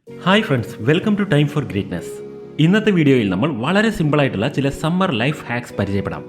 Hi friends, welcome to time for greatness. ഇന്നത്തെ വീഡിയോയിൽ നമ്മൾ വളരെ സിമ്പിളായിട്ടുള്ള ചില സമ്മർ ലൈഫ് ഹാക്സ് പരിചയപ്പെടാം.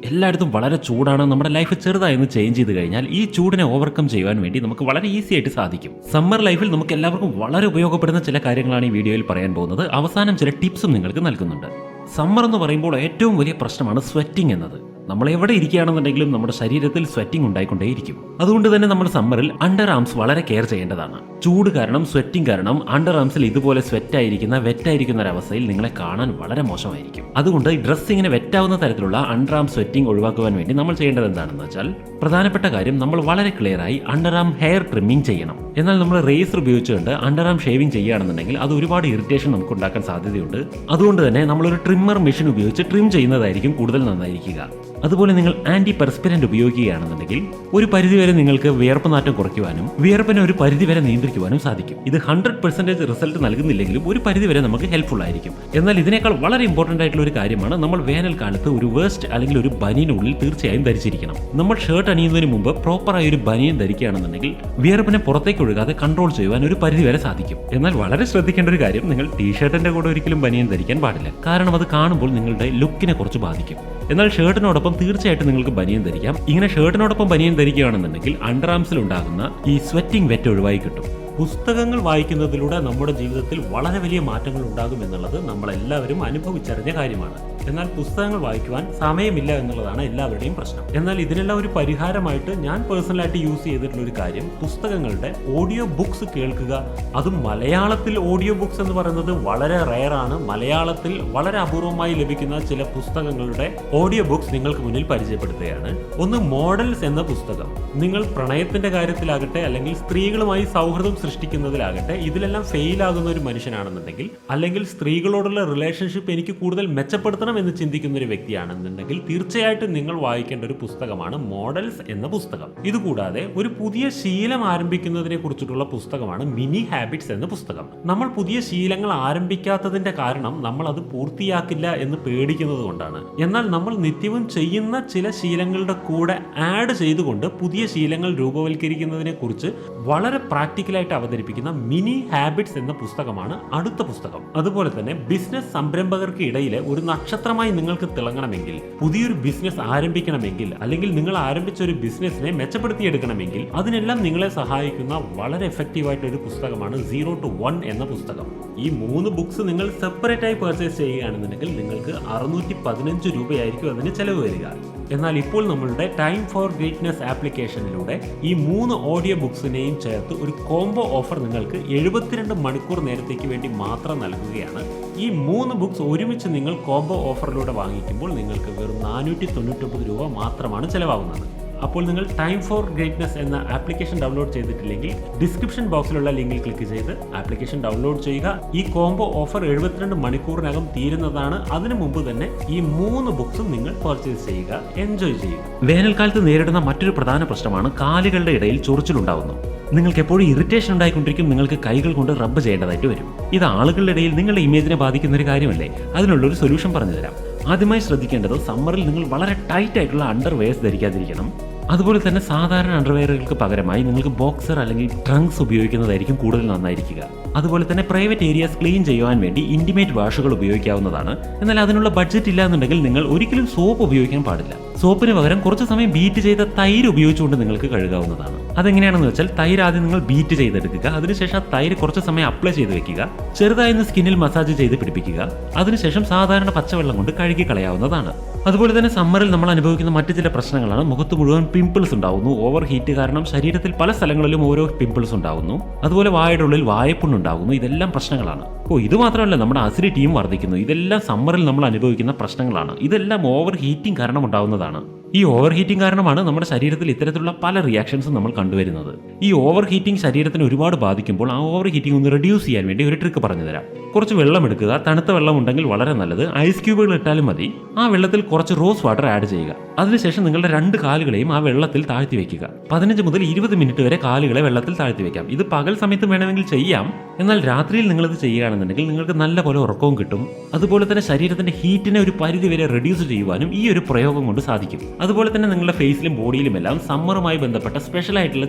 എല്ലായിടത്തും വളരെ ചൂടാണ്. നമ്മുടെ ലൈഫ് ചെറുതായി ചേഞ്ച് ചെയ്ത് കഴിഞ്ഞാൽ ഈ ചൂടിനെ ഓവർകം ചെയ്യുവാൻ വേണ്ടി നമുക്ക് വളരെ ഈസി ആയിട്ട് സാധിക്കും. സമ്മർ ലൈഫിൽ നമുക്ക് എല്ലാവർക്കും വളരെ ഉപയോഗപ്പെടുന്ന ചില കാര്യങ്ങളാണ് ഈ വീഡിയോയിൽ പറയാൻ പോകുന്നത്. അവസാനം ചില ടിപ്സും നിങ്ങൾക്ക് നൽകുന്നുണ്ട്. സമ്മർ എന്ന് പറയുമ്പോൾ ഏറ്റവും വലിയ പ്രശ്നമാണ് സ്വെറ്റിംഗ് എന്നത്. നമ്മൾ എവിടെ ഇരിക്കുകയാണെന്നുണ്ടെങ്കിലും നമ്മുടെ ശരീരത്തിൽ സ്വെറ്റിംഗ് ഉണ്ടായിക്കൊണ്ടേയിരിക്കും. അതുകൊണ്ട് തന്നെ നമ്മൾ സമ്മറിൽ അണ്ടർ ആംസ് വളരെ കെയർ ചെയ്യേണ്ടതാണ്. ചൂട് കാരണം, സ്വെറ്റിംഗ് കാരണം അണ്ടർ ആംസിൽ ഇതുപോലെ വെറ്റായിരിക്കുന്ന ഒരവസ്ഥയിൽ നിങ്ങളെ കാണാൻ വളരെ മോശമായിരിക്കും. അതുകൊണ്ട് ഡ്രസ് ഇങ്ങനെ വെറ്റാവുന്ന തരത്തിലുള്ള അണ്ടർ ആം സ്വെറ്റിംഗ് ഒഴിവാക്കുവാൻ വേണ്ടി നമ്മൾ ചെയ്യേണ്ടത് എന്താണെന്ന് വെച്ചാൽ, പ്രധാനപ്പെട്ട കാര്യം നമ്മൾ വളരെ ക്ലിയർ ആയി അണ്ടർ ആം ഹെയർ ട്രിമ്മിങ് ചെയ്യണം. എന്നാൽ നമ്മൾ റേസർ ഉപയോഗിച്ചുകൊണ്ട് അണ്ടർ ആം ഷേവിംഗ് ചെയ്യുകയാണെന്നുണ്ടെങ്കിൽ അത് ഒരുപാട് ഇറിറ്റേഷൻ നമുക്ക് ഉണ്ടാക്കാൻ സാധ്യതയുണ്ട്. അതുകൊണ്ട് തന്നെ നമ്മളൊരു ട്രിമ്മർ മെഷീൻ ഉപയോഗിച്ച് ട്രിം ചെയ്യുന്നതായിരിക്കും കൂടുതൽ നന്നായിരിക്കുക. അതുപോലെ നിങ്ങൾ ആന്റി പെർസ്പിരന്റ് ഉപയോഗിക്കുകയാണെന്നുണ്ടെങ്കിൽ ഒരു പരിധിവരെ നിങ്ങൾക്ക് വിയർപ്പ് നാറ്റം കുറയ്ക്കുവാനും വിയർപ്പിനെ ഒരു പരിധിവരെ നിയന്ത്രിക്കുവാനും സാധിക്കും. ഇത് 100% റിസൾട്ട് നൽകുന്നില്ലെങ്കിലും ഒരു പരിധിവരെ നമുക്ക് ഹെൽപ്ഫുൾ ആയിരിക്കും. എന്നാൽ ഇതിനേക്കാൾ വളരെ ഇമ്പോർട്ടന്റ് ആയിട്ടുള്ള ഒരു കാര്യമാണ്, നമ്മൾ വേനൽക്കാലത്ത് ഒരു വേസ്റ്റ് അല്ലെങ്കിൽ ഒരു ബനിയനുള്ളിൽ തീർച്ചയായും ധരിച്ചിരിക്കണം. നമ്മൾ ഷർട്ട് അണിയുന്നതിന് മുമ്പ് പ്രോപ്പറായി ഒരു ബനിയൻ ധരിക്കുകയാണെന്നുണ്ടെങ്കിൽ വിയർപ്പിനെ പുറത്തേക്ക് ഒഴുകാതെ കൺട്രോൾ ചെയ്യുവാൻ ഒരു പരിധിവരെ സാധിക്കും. എന്നാൽ വളരെ ശ്രദ്ധിക്കേണ്ട ഒരു കാര്യം, നിങ്ങൾ ടീഷർട്ടിന്റെ കൂടെ ഒരിക്കലും ബനിയൻ ധരിക്കാൻ പാടില്ല. കാരണം അത് കാണുമ്പോൾ നിങ്ങളുടെ ലുക്കിനെ കുറച്ച് ബാധിക്കും. എന്നാൽ ഷർട്ടിനോടൊപ്പം തീർച്ചയായിട്ടും നിങ്ങൾക്ക് ബനിയൻ ധരിക്കാം. ഇങ്ങനെ ഷർട്ടിനോടൊപ്പം ബനിയൻ ധരിക്കുകയാണെന്നുണ്ടെങ്കിൽ അണ്ടർ ആംസിൽ ഉണ്ടാകുന്ന ഈ സ്വെറ്റിംഗ് വെറ്റ് ഒഴിവായി കിട്ടും. പുസ്തകങ്ങൾ വായിക്കുന്നതിലൂടെ നമ്മുടെ ജീവിതത്തിൽ വളരെ വലിയ മാറ്റങ്ങൾ ഉണ്ടാകും എന്നുള്ളത് നമ്മളെല്ലാവരും അനുഭവിച്ചറിഞ്ഞ കാര്യമാണ്. എന്നാൽ പുസ്തകങ്ങൾ വായിക്കുവാൻ സമയമില്ല എന്നുള്ളതാണ് എല്ലാവരുടെയും പ്രശ്നം. എന്നാൽ ഇതിനെല്ലാം ഒരു പരിഹാരമായിട്ട് ഞാൻ പേഴ്സണലായിട്ട് യൂസ് ചെയ്തിട്ടുള്ള ഒരു കാര്യം, പുസ്തകങ്ങളുടെ ഓഡിയോ ബുക്സ് കേൾക്കുക. അതും മലയാളത്തിൽ ഓഡിയോ ബുക്സ് എന്ന് പറയുന്നത് വളരെ റെയറാണ്. മലയാളത്തിൽ വളരെ അപൂർവമായി ലഭിക്കുന്ന ചില പുസ്തകങ്ങളുടെ ഓഡിയോ ബുക്സ് നിങ്ങൾക്ക് മുന്നിൽ പരിചയപ്പെടുത്തുകയാണ്. ഒന്ന്, മോഡൽസ് എന്ന പുസ്തകം. നിങ്ങൾ പ്രണയത്തിന്റെ കാര്യത്തിലാകട്ടെ അല്ലെങ്കിൽ സ്ത്രീകളുമായി സൗഹൃദം സൃഷ്ടിക്കുന്നതിലാകട്ടെ ഇതിലെല്ലാം ഫെയിൽ ആകുന്ന ഒരു മനുഷ്യനാണെന്നുണ്ടെങ്കിൽ, അല്ലെങ്കിൽ സ്ത്രീകളോടുള്ള റിലേഷൻഷിപ്പ് എനിക്ക് കൂടുതൽ മെച്ചപ്പെടുത്തണം എന്ന് ചിന്തിക്കുന്ന ഒരു വ്യക്തിയാണെന്നുണ്ടെങ്കിൽ തീർച്ചയായിട്ടും നിങ്ങൾ വായിക്കേണ്ട ഒരു പുസ്തകമാണ് മോഡൽസ് എന്ന പുസ്തകം. ഇതുകൂടാതെ ഒരു പുതിയ ശീലം ആരംഭിക്കുന്നതിനെ കുറിച്ചിട്ടുള്ള പുസ്തകമാണ് മിനി ഹാബിറ്റ്സ് എന്ന പുസ്തകം. നമ്മൾ പുതിയ ശീലങ്ങൾ ആരംഭിക്കാത്തതിന്റെ കാരണം നമ്മൾ അത് പൂർത്തിയാക്കില്ല എന്ന് പേടിക്കുന്നത് കൊണ്ടാണ്. എന്നാൽ നമ്മൾ നിത്യവും ചെയ്യുന്ന ചില ശീലങ്ങളുടെ കൂടെ ആഡ് ചെയ്തുകൊണ്ട് പുതിയ ശീലങ്ങൾ രൂപവൽക്കരിക്കുന്നതിനെ കുറിച്ച് വളരെ പ്രാക്ടിക്കലായിട്ട് അവതരിപ്പിക്കുന്ന മിനി ഹാബിറ്റ്സ് എന്ന പുസ്തകമാണ് അടുത്ത പുസ്തകം. അതുപോലെ തന്നെ ബിസിനസ് സംരംഭകർക്ക് ഇടയിലെ ഒരു നക്ഷത്രമായി നിങ്ങൾക്ക് തിളങ്ങണമെങ്കിൽ, പുതിയൊരു ബിസിനസ് ആരംഭിക്കണമെങ്കിൽ, അല്ലെങ്കിൽ നിങ്ങൾ ആരംഭിച്ച ഒരു ബിസിനസിനെ മെച്ചപ്പെടുത്തിയെടുക്കണമെങ്കിൽ അതിനെല്ലാം നിങ്ങളെ സഹായിക്കുന്ന വളരെ എഫക്റ്റീവായിട്ടൊരു ഒരു പുസ്തകമാണ് 0 to 1 എന്ന പുസ്തകം. ഈ 3 ബുക്സ് നിങ്ങൾ സെപ്പറേറ്റ് ആയി പർച്ചേസ് ചെയ്യുകയാണെന്നുണ്ടെങ്കിൽ നിങ്ങൾക്ക് 615 രൂപയായിരിക്കും അതിന് ചെലവ് വരിക. എന്നാൽ ഇപ്പോൾ നമ്മളുടെ ടൈം ഫോർ ഗ്രേറ്റ്നസ് ആപ്ലിക്കേഷനിലൂടെ ഈ 3 ഓഡിയോ ബുക്സിനെയും ചേർത്ത് ഒരു കോംബോ ഓഫർ നിങ്ങൾക്ക് 72 മണിക്കൂർ നേരത്തേക്ക് വേണ്ടി മാത്രം നൽകുകയാണ്. ഈ 3 ബുക്സ് ഒരുമിച്ച് നിങ്ങൾ കോംബോ ഓഫറിലൂടെ വാങ്ങിക്കുമ്പോൾ നിങ്ങൾക്ക് വെറും 499 രൂപ മാത്രമാണ് ചെലവാകുന്നത്. അപ്പോൾ നിങ്ങൾ ടൈം ഫോർ ഗ്രേറ്റ്നസ് എന്ന ആപ്ലിക്കേഷൻ ഡൗൺലോഡ് ചെയ്തിട്ടില്ലെങ്കിൽ ഡിസ്ക്രിപ്ഷൻ ബോക്സിലുള്ള ലിങ്കിൽ ക്ലിക്ക് ചെയ്ത് ആപ്ലിക്കേഷൻ ഡൗൺലോഡ് ചെയ്യുക. ഈ കോംബോ ഓഫർ 72 മണിക്കൂറിനകം തീരുന്നതാണ്. അതിനു മുമ്പ് തന്നെ ഈ 3 ബുക്സും നിങ്ങൾ പർച്ചേസ് ചെയ്യുക, എൻജോയ് ചെയ്യുക. വേനൽക്കാലത്ത് നേരിടുന്ന മറ്റൊരു പ്രധാന പ്രശ്നമാണ് കാലുകളുടെ ഇടയിൽ ചൊറിച്ചിലുണ്ടാവുന്നു. നിങ്ങൾക്ക് എപ്പോഴും ഇറിറ്റേഷൻ ഉണ്ടായിക്കൊണ്ടിരിക്കും. നിങ്ങൾക്ക് കൈകൾ കൊണ്ട് റബ്ബ് ചെയ്യേണ്ടതായിട്ട് വരും. ഇത് ആളുകളുടെ ഇടയിൽ നിങ്ങളുടെ ഇമേജിനെ ബാധിക്കുന്ന ഒരു കാര്യമല്ലേ? അതിനുള്ളൊരു സൊല്യൂഷൻ പറഞ്ഞു തരാം. ആദ്യമായി ശ്രദ്ധിക്കേണ്ടത്, സമ്മറിൽ നിങ്ങൾ വളരെ ടൈറ്റ് ആയിട്ടുള്ള അണ്ടർവെയർസ് ധരിക്കാതിരിക്കണം. അതുപോലെ തന്നെ സാധാരണ അണ്ടർവെയറുകൾക്ക് പകരമായി നിങ്ങൾക്ക് ബോക്സർ അല്ലെങ്കിൽ ട്രങ്ക്സ് ഉപയോഗിക്കുന്നതായിരിക്കും കൂടുതൽ നന്നായിരിക്കുക. അതുപോലെ തന്നെ പ്രൈവറ്റ് ഏരിയാസ് ക്ലീൻ ചെയ്യുവാൻ വേണ്ടി ഇന്റിമേറ്റ് വാഷുകൾ ഉപയോഗിക്കാവുന്നതാണ്. എന്നാൽ അതിനുള്ള ബഡ്ജറ്റ് ഇല്ല എന്നുണ്ടെങ്കിൽ നിങ്ങൾ ഒരിക്കലും സോപ്പ് ഉപയോഗിക്കാൻ പാടില്ല. സോപ്പിന് പകരം കുറച്ച് സമയം ബീറ്റ് ചെയ്ത തൈര് ഉപയോഗിച്ചുകൊണ്ട് നിങ്ങൾക്ക് കഴുകാവുന്നതാണ്. അതെങ്ങനെയാണെന്ന് വെച്ചാൽ, തൈര് ആദ്യം നിങ്ങൾ ബീറ്റ് ചെയ്തെടുക്കുക. അതിനുശേഷം തൈര് കുറച്ച് സമയം അപ്ലൈ ചെയ്ത് വെക്കുക. ചെറുതായി സ്കിന്നിൽ മസാജ് ചെയ്ത് പിടിപ്പിക്കുക. അതിനുശേഷം സാധാരണ പച്ചവെള്ളം കൊണ്ട് കഴുകി കളയാവുന്നതാണ്. അതുപോലെ തന്നെ സമ്മറിൽ നമ്മൾ അനുഭവിക്കുന്ന മറ്റു ചില പ്രശ്നങ്ങളാണ്, മുഖത്ത് മുഴുവൻ പിമ്പിൾസ് ഉണ്ടാവുന്നു. ഓവർ ഹീറ്റ് കാരണം ശരീരത്തിൽ പല സ്ഥലങ്ങളിലും ഓരോ പിമ്പിൾസ് ഉണ്ടാവുന്നു. അതുപോലെ വായുടെ ഉള്ളിൽ വായപ്പുണ്ണുണ്ടാവുന്നു. ഇതെല്ലാം പ്രശ്നങ്ങളാണ്. ഇത് മാത്രമല്ല, നമ്മുടെ അസിഡിറ്റിയും വർദ്ധിക്കുന്നു. ഇതെല്ലാം സമ്മറിൽ നമ്മൾ അനുഭവിക്കുന്ന പ്രശ്നങ്ങളാണ്. ഇതെല്ലാം ഓവർ ഹീറ്റിംഗ് കാരണം ഉണ്ടാവുന്നതാണ്. ഈ ഓവർ ഹീറ്റിംഗ് കാരണമാണ് നമ്മുടെ ശരീരത്തിൽ ഇത്തരത്തിലുള്ള പല റിയാക്ഷൻസും നമ്മൾ കണ്ടുവരുന്നത്. ഈ ഓവർ ഹീറ്റിംഗ് ശരീരത്തിന് ഒരുപാട് ബാധിക്കുമ്പോൾ ആ ഓവർ ഹീറ്റിംഗ് ഒന്ന് റെഡ്യൂസ് ചെയ്യാൻ വേണ്ടി ഒരു ട്രിക്ക് പറഞ്ഞു തരാം. കുറച്ച് വെള്ളം എടുക്കുക. തണുത്ത വെള്ളം ഉണ്ടെങ്കിൽ വളരെ നല്ലത്. ഐസ് ക്യൂബുകൾ ഇട്ടാലും മതി. ആ വെള്ളത്തിൽ കുറച്ച് റോസ് വാട്ടർ ആഡ് ചെയ്യുക. അതിനുശേഷം നിങ്ങളുടെ 2 കാലുകളെയും ആ വെള്ളത്തിൽ താഴ്ത്തി വെക്കുക. 15 മുതൽ 20 മിനിറ്റ് വരെ കാലുകളെ വെള്ളത്തിൽ താഴ്ത്തി വെക്കാം. ഇത് പകൽ സമയത്ത് വേണമെങ്കിൽ ചെയ്യാം. എന്നാൽ രാത്രിയിൽ നിങ്ങളിത് ചെയ്യുകയാണെന്നുണ്ടെങ്കിൽ നിങ്ങൾക്ക് നല്ല പോലെ ഉറക്കവും കിട്ടും. അതുപോലെ തന്നെ ശരീരത്തിന്റെ ഹീറ്റിനെ ഒരു പരിധി വരെ റെഡ്യൂസ് ചെയ്യുവാനും ഈ ഒരു പ്രയോഗം കൊണ്ട് സാധിക്കും. അതുപോലെ തന്നെ നിങ്ങളുടെ ഫേസിലും ബോഡിയിലുമെല്ലാം സമ്മറുമായി ബന്ധപ്പെട്ട സ്പെഷ്യൽ ആയിട്ടുള്ള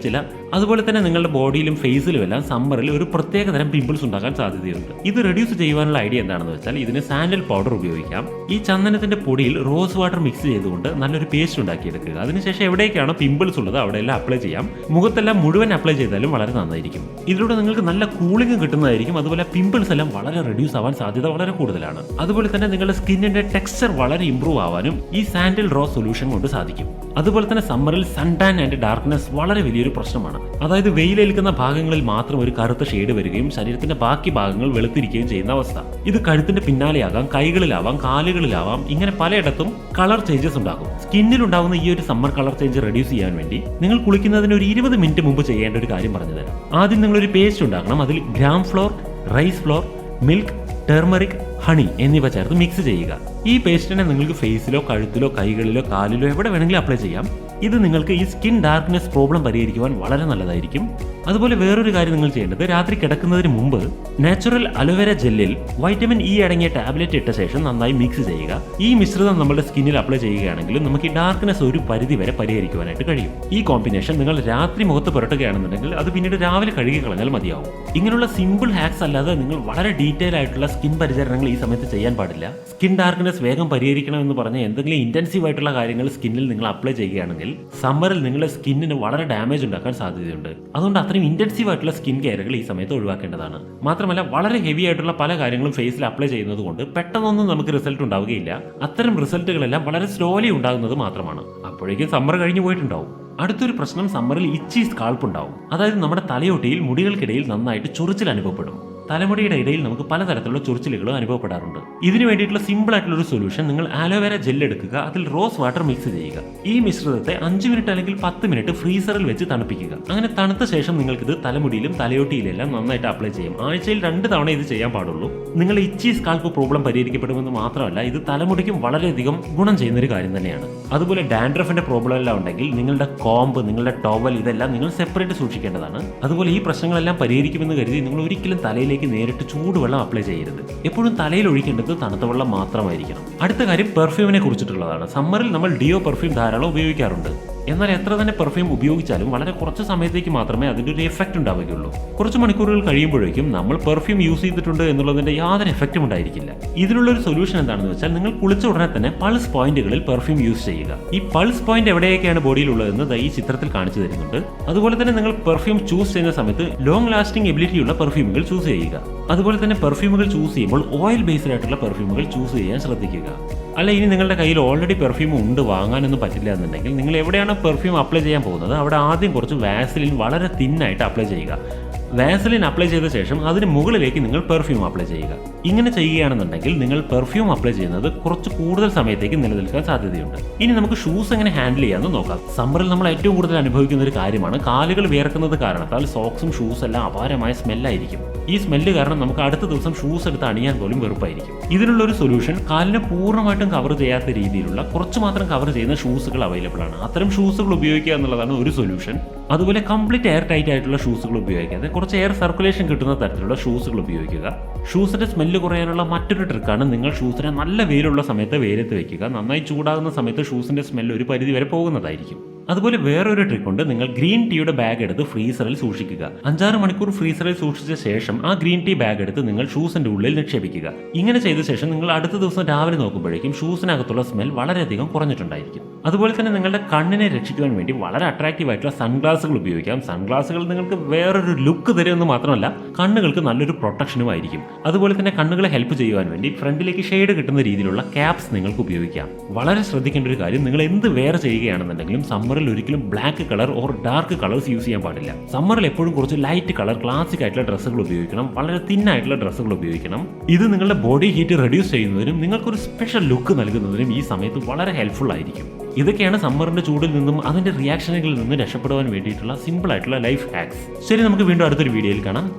അതുപോലെ തന്നെ നിങ്ങളുടെ ബോഡിയിലും ഫേസിലും എല്ലാം സമ്മറിൽ ഒരു പ്രത്യേക തരം പിമ്പിൾസ് ഉണ്ടാകാൻ സാധ്യതയുണ്ട്. ഇത് റെഡ്യൂസ് ചെയ്യുവാനുള്ള ഐഡിയ എന്താണെന്ന് വെച്ചാൽ ഇതിന് സാൻഡൽ പൗഡർ ഉപയോഗിക്കാം. ഈ ചന്ദനത്തിന്റെ പൊടിയിൽ റോസ് വാട്ടർ മിക്സ് ചെയ്തുകൊണ്ട് നല്ലൊരു പേസ്റ്റ് ഉണ്ടാക്കിയെടുക്കുക. അതിനുശേഷം എവിടേക്കാണോ പിമ്പിൾസ് ഉള്ളത് അവിടെയെല്ലാം അപ്ലൈ ചെയ്യാം. മുഖത്തെല്ലാം മുഴുവൻ അപ്ലൈ ചെയ്താലും വളരെ നന്നായിരിക്കും. ഇതിലൂടെ നിങ്ങൾക്ക് നല്ല കൂളിംഗ് കിട്ടുന്നതായിരിക്കും. അതുപോലെ പിമ്പിൾസ് എല്ലാം വളരെ റെഡ്യൂസ് ആവാൻ സാധ്യത വളരെ കൂടുതലാണ്. അതുപോലെ തന്നെ നിങ്ങളുടെ സ്കിന്നിന്റെ ടെക്സ്ചർ വളരെ ഇംപ്രൂവ് ആവാനും ഈ സാൻഡൽ റോ സൊല്യൂഷൻ കൊണ്ട് സാധിക്കും. അതുപോലെ തന്നെ സമ്മറിൽ സൺടാൻ ആൻഡ് ഡാർക്ക്നെസ് വളരെ വലിയൊരു പ്രശ്നമാണ്. അതായത് വെയിലേൽക്കുന്ന ഭാഗങ്ങളിൽ മാത്രം ഒരു കറുത്ത ഷെയ്ഡ് വരികയും ശരീരത്തിന്റെ ബാക്കി ഭാഗങ്ങൾ വെളുത്തിരിക്കുകയും ചെയ്യുന്ന അവസ്ഥ. ഇത് കഴുത്തിന്റെ പിന്നാലെയാകാം, കൈകളിലാവാം, കാലുകളിലാവാം, ഇങ്ങനെ പലയിടത്തും കളർ ചേഞ്ചസ് ഉണ്ടാകും. സ്കിന്നിൽ ഉണ്ടാകുന്ന ഈ ഒരു സമ്മർ കളർ ചേഞ്ച് റെഡ്യൂസ് ചെയ്യാൻ വേണ്ടി നിങ്ങൾ കുളിക്കുന്നതിന് ഒരു 20 മിനിറ്റ് മുമ്പ് ചെയ്യേണ്ട ഒരു കാര്യം പറഞ്ഞു തരാം. ആദ്യം നിങ്ങളൊരു പേസ്റ്റ് ഉണ്ടാക്കണം. അതിൽ gram flour, rice flour, milk, turmeric, honey എന്നിവ ചേർത്ത് മിക്സ് ചെയ്യുക. ഈ പേസ്റ്റിനെ നിങ്ങൾക്ക് ഫേസിലോ കഴുത്തിലോ കൈകളിലോ കാലിലോ എവിടെ വേണമെങ്കിലും അപ്ലൈ ചെയ്യാം. ഇത് നിങ്ങൾക്ക് ഈ സ്കിൻ ഡാർക്ക്നെസ് പ്രോബ്ലം പരിഹരിക്കുവാൻ വളരെ നല്ലതായിരിക്കും. അതുപോലെ വേറൊരു കാര്യം നിങ്ങൾ ചെയ്യേണ്ടത്, രാത്രി കിടക്കുന്നതിന് മുമ്പ് നാച്ചുറൽ അലോവേര ജെല്ലിൽ വൈറ്റമിൻ ഇ അടങ്ങിയ ടാബ്ലറ്റ് ഇട്ട ശേഷം നന്നായി മിക്സ് ചെയ്യുക. ഈ മിശ്രിതം നമ്മുടെ സ്കിന്നിൽ അപ്ലൈ ചെയ്യുകയാണെങ്കിൽ നമുക്ക് ഈ ഡാർക്ക്നെസ് ഒരു പരിധി വരെ പരിഹരിക്കുവാനായിട്ട് കഴിയും. ഈ കോമ്പിനേഷൻ നിങ്ങൾ രാത്രി മുഖത്ത് പുരട്ടുകയാണെന്നുണ്ടെങ്കിൽ അത് പിന്നീട് രാവിലെ കഴുകി കളഞ്ഞാൽ മതിയാവും. ഇങ്ങനെയുള്ള സിമ്പിൾ ഹാക്സ് അല്ലാതെ നിങ്ങൾ വളരെ ഡീറ്റെയിൽ ആയിട്ടുള്ള സ്കിൻ പരിചരണങ്ങൾ ഈ സമയത്ത് ചെയ്യാൻ പാടില്ല. സ്കിൻ ഡാർക്ക്നെസ് വേഗം പരിഹരിക്കണമെന്ന് പറഞ്ഞ് എന്തെങ്കിലും ഇന്റൻസീവ് ആയിട്ടുള്ള കാര്യങ്ങൾ സ്കിന്നിൽ നിങ്ങൾ അപ്ലൈ ചെയ്യുകയാണെങ്കിൽ സമ്മറിൽ നിങ്ങളുടെ സ്കിന്നിന് വളരെ ഡാമേജ് ഉണ്ടാക്കാൻ സാധ്യതയുണ്ട്. അതുകൊണ്ട് അത്രയും ഇന്റൻസീവ് ആയിട്ടുള്ള സ്കിൻ കെയറുകൾ ഈ സമയത്ത് ഒഴിവാക്കേണ്ടതാണ്. മാത്രമല്ല വളരെ ഹെവി ആയിട്ടുള്ള പല കാര്യങ്ങളും ഫേസിൽ അപ്ലൈ ചെയ്യുന്നത് കൊണ്ട് പെട്ടെന്നൊന്നും നമുക്ക് റിസൾട്ട് ഉണ്ടാവുകയില്ല. അത്തരം റിസൾട്ടുകളെല്ലാം വളരെ സ്ലോലി ഉണ്ടാകുന്നത് മാത്രമാണ്. അപ്പോഴേക്കും സമ്മർ കഴിഞ്ഞു പോയിട്ടുണ്ടാവും. അടുത്തൊരു പ്രശ്നം, സമ്മറിൽ ഇച്ചി സ്കാൾപ്പ് ഉണ്ടാവും. അതായത് നമ്മുടെ തലയോട്ടിയിൽ മുടികൾക്കിടയിൽ നന്നായിട്ട് ചൊറിച്ചിൽ അനുഭവപ്പെടും. തലമുടിയുടെ ഇടയിൽ നമുക്ക് പലതരത്തിലുള്ള ചൊറിച്ചിലുകളും അനുഭവപ്പെടാറുണ്ട്. ഇതിനു വേണ്ടിയിട്ടുള്ള സിമ്പിൾ ആയിട്ടുള്ള ഒരു സൊല്യൂഷൻ, നിങ്ങൾ ആലോവേര ജെൽ എടുക്കുക, അതിൽ റോസ് വാട്ടർ മിക്സ് ചെയ്യുക. ഈ മിശ്രിതത്തെ 5 മിനിറ്റ് അല്ലെങ്കിൽ 10 മിനിറ്റ് ഫ്രീസറിൽ വെച്ച് തണുപ്പിക്കുക. അങ്ങനെ തണുത്ത ശേഷം നിങ്ങൾക്കിത് തലമുടിയിലും തലയോട്ടിയിലെല്ലാം നന്നായിട്ട് അപ്ലൈ ചെയ്യും. ആഴ്ചയിൽ 2 തവണ ഇത് ചെയ്യാൻ പാടുള്ളൂ. നിങ്ങൾ ഇച്ചി സ്കാൽപ്പ് പ്രോബ്ലം പരിഹരിക്കപ്പെടുമെന്ന് മാത്രമല്ല, ഇത് തലമുടിക്കും വളരെയധികം ഗുണം ചെയ്യുന്ന ഒരു കാര്യം തന്നെയാണ്. അതുപോലെ ഡാൻഡ്രഫിന്റെ പ്രോബ്ലം എല്ലാം ഉണ്ടെങ്കിൽ നിങ്ങളുടെ കോംബ്, നിങ്ങളുടെ ടവൽ ഇതെല്ലാം നിങ്ങൾ സെപ്പറേറ്റ് സൂക്ഷിക്കേണ്ടതാണ്. അതുപോലെ ഈ പ്രശ്നങ്ങളെല്ലാം പരിഹരിക്കുമെന്ന് കരുതി നിങ്ങൾ ഒരിക്കലും തലയിലേക്ക് നേരിട്ട് ചൂടുവെള്ളം അപ്ലൈ ചെയ്യരുത്. എപ്പോഴും തലയിൽ ഒഴിക്കേണ്ടത് തണുത്ത വെള്ളം മാത്രമായിരിക്കണം. അടുത്ത കാര്യം പെർഫ്യൂമിനെ കുറിച്ചിട്ടുള്ളതാണ്. സമ്മറിൽ നമ്മൾ ഡിയോ പെർഫ്യൂം ധാരാളം ഉപയോഗിക്കാറുണ്ട്. എന്നാൽ എത്ര തന്നെ പെർഫ്യൂം ഉപയോഗിച്ചാലും വളരെ കുറച്ച് സമയത്തേക്ക് മാത്രമേ അതിൻ്റെ ഒരു എഫക്റ്റ് ഉണ്ടാവുകയുള്ളൂ. കുറച്ച് മണിക്കൂറുകൾ കഴിയുമ്പോഴേക്കും നമ്മൾ പെർഫ്യൂം യൂസ് ചെയ്തിട്ടുണ്ട് എന്നുള്ളതിന്റെ യാതൊരു എഫക്റ്റും ഉണ്ടായിരിക്കില്ല. ഇതിനുള്ള ഒരു സൊല്യൂഷൻ എന്താണെന്ന് വെച്ചാൽ, നിങ്ങൾ കുളിച്ച ഉടനെ തന്നെ പൾസ് പോയിന്റുകളിൽ പെർഫ്യൂം യൂസ് ചെയ്യുക. ഈ പൾസ് പോയിന്റ് എവിടെയൊക്കെയാണ് ബോഡിയിലുള്ളതെന്ന് ഈ ചിത്രത്തിൽ കാണിച്ചു തരുന്നുണ്ട്. അതുപോലെ തന്നെ നിങ്ങൾ പെർഫ്യൂം ചൂസ് ചെയ്യുന്ന സമയത്ത് ലോങ് ലാസ്റ്റിംഗ് എബിലിറ്റിയുള്ള പെർഫ്യൂമുകൾ ചൂസ് ചെയ്യുക. അതുപോലെ തന്നെ പെർഫ്യൂമുകൾ ചൂസ് ചെയ്യുമ്പോൾ ഓയിൽ ബേസ്ഡ് ആയിട്ടുള്ള പെർഫ്യൂമുകൾ ചൂസ് ചെയ്യാൻ ശ്രദ്ധിക്കുക. അല്ല, ഇനി നിങ്ങളുടെ കയ്യിൽ ഓൾറെഡി പെർഫ്യൂം ഉണ്ട്, വാങ്ങാനൊന്നും പറ്റില്ല എന്നുണ്ടെങ്കിൽ നിങ്ങൾ എവിടെയാണ് പെർഫ്യൂം അപ്ലൈ ചെയ്യാൻ പോകുന്നത് അവിടെ ആദ്യം കുറച്ച് വാസലിൻ വളരെ തിന്നായിട്ട് അപ്ലൈ ചെയ്യുക. വാസലിൻ അപ്ലൈ ചെയ്ത ശേഷം അതിന് മുകളിലേക്ക് നിങ്ങൾ പെർഫ്യൂം അപ്ലൈ ചെയ്യുക. ഇങ്ങനെ ചെയ്യുകയാണെന്നുണ്ടെങ്കിൽ നിങ്ങൾ പെർഫ്യൂം അപ്ലൈ ചെയ്യുന്നത് കുറച്ച് കൂടുതൽ സമയത്തേക്ക് നിലനിൽക്കാൻ സാധ്യതയുണ്ട്. ഇനി നമുക്ക് ഷൂസ് എങ്ങനെ ഹാൻഡിൽ ചെയ്യാമെന്ന് നോക്കാം. സമ്മറിൽ നമ്മൾ ഏറ്റവും കൂടുതൽ അനുഭവിക്കുന്ന ഒരു കാര്യമാണ് കാലുകൾ വിയർക്കുന്നത് കാരണത്താൽ സോക്സും ഷൂസ് എല്ലാം അപാരമായ സ്മെല്ലായിരിക്കും. ഈ സ്മെല്ല് കാരണം നമുക്ക് അടുത്ത ദിവസം ഷൂസ് എടുത്ത് അണിയാൻ പോലും വെറുപ്പായിരിക്കും. ഇതിനുള്ള ഒരു സൊല്യൂഷൻ, കാലിനെ പൂർണ്ണമായിട്ടും കവർ ചെയ്യാത്ത രീതിയിലുള്ള കുറച്ച് മാത്രം കവർ ചെയ്യുന്ന ഷൂസുകൾ അവൈലബിൾ ആണ്. അത്തരം ഷൂസുകൾ ഉപയോഗിക്കുക എന്നുള്ളതാണ് ഒരു സൊല്യൂഷൻ. അതുപോലെ കംപ്ലീറ്റ് എയർ ടൈറ്റ് ആയിട്ടുള്ള ഷൂസുകൾ ഉപയോഗിക്കാതെ കുറച്ച് എയർ സർക്കുലേഷൻ കിട്ടുന്ന തരത്തിലുള്ള ഷൂസുകൾ ഉപയോഗിക്കുക. ഷൂസിന്റെ സ്മെല്ല് കുറയാനുള്ള മറ്റൊരു ട്രിക്കാണ്, നിങ്ങൾ ഷൂസിനെ നല്ല വെയിലുള്ള സമയത്ത് വെയിലത്ത് വെക്കുക. നന്നായി ചൂടാകുന്ന സമയത്ത് ഷൂസിന്റെ സ്മെല്ല് ഒരു പരിധി വരെ പോകുന്നതായിരിക്കും. അതുപോലെ വേറൊരു ട്രിക്കുണ്ട്, നിങ്ങൾ ഗ്രീൻ ടീയുടെ ബാഗ് എടുത്ത് ഫ്രീസറിൽ സൂക്ഷിക്കുക. 5-6 മണിക്കൂർ ഫ്രീസറിൽ സൂക്ഷിച്ച ശേഷം ആ ഗ്രീൻ ടീ ബാഗ് എടുത്ത് നിങ്ങൾ ഷൂസിന്റെ ഉള്ളിൽ നിക്ഷേപിക്കുക. ഇങ്ങനെ ചെയ്ത ശേഷം നിങ്ങൾ അടുത്ത ദിവസം രാവിലെ നോക്കുമ്പോഴേക്കും ഷൂസിനകത്തുള്ള സ്മെൽ വളരെയധികം കുറഞ്ഞിട്ടുണ്ടായിരിക്കും. അതുപോലെ തന്നെ നിങ്ങളുടെ കണ്ണിനെ രക്ഷിക്കുവാൻ വേണ്ടി വളരെ അട്രാക്റ്റീവ് ആയിട്ടുള്ള സൺഗ്ലാസുകൾ ഉപയോഗിക്കാം. സൺഗ്ലാസുകൾ നിങ്ങൾക്ക് വേറൊരു ലുക്ക് തരുമെന്ന് മാത്രമല്ല, കണ്ണുകൾക്ക് നല്ലൊരു പ്രൊട്ടക്ഷനും ആയിരിക്കും. അതുപോലെ തന്നെ കണ്ണുകളെ ഹെൽപ്പ് ചെയ്യുവാൻ വേണ്ടി ഫ്രണ്ടിലേക്ക് ഷെയ്ഡ് കിട്ടുന്ന രീതിയിലുള്ള ക്യാപ്സ് നിങ്ങൾക്ക് ഉപയോഗിക്കാം. വളരെ ശ്രദ്ധിക്കേണ്ട ഒരു കാര്യം, നിങ്ങൾ എന്ത് വെയർ ചെയ്യുകയാണെന്നുണ്ടെങ്കിലും സമ്മറിൽ ഒരിക്കലും black colour or dark colours use ചെയ്യാൻ പാടില്ല. സമ്മറിൽ എപ്പോഴും കുറച്ച് ലൈറ്റ് കളർ ക്ലാസിക് ആയിട്ടുള്ള ഡ്രസ്സുകൾ ഉപയോഗിക്കണം. വളരെ തിന്നായിട്ടുള്ള ഡ്രസ്സുകൾ ഉപയോഗിക്കണം. ഇത് നിങ്ങളുടെ ബോഡി ഹീറ്റ് റെഡ്യൂസ് ചെയ്യുന്നതിനും നിങ്ങൾക്കൊരു സ്പെഷ്യൽ ലുക്ക് നൽകുന്നതിനും ഈ സമയത്ത് വളരെ ഹെൽപ്ഫുൾ ആയിരിക്കും. ഇതൊക്കെയാണ് സമ്മറിന്റെ ചൂടിൽ നിന്നും അതിന്റെ റിയാക്ഷനുകളിൽ നിന്നും രക്ഷപ്പെടുവാൻ വേണ്ടിയിട്ടുള്ള സിമ്പിൾ ആയിട്ടുള്ള ലൈഫ് ഹാക്സ്. ശരി, നമുക്ക് വീണ്ടും അടുത്തൊരു വീഡിയോയിൽ കാണാം.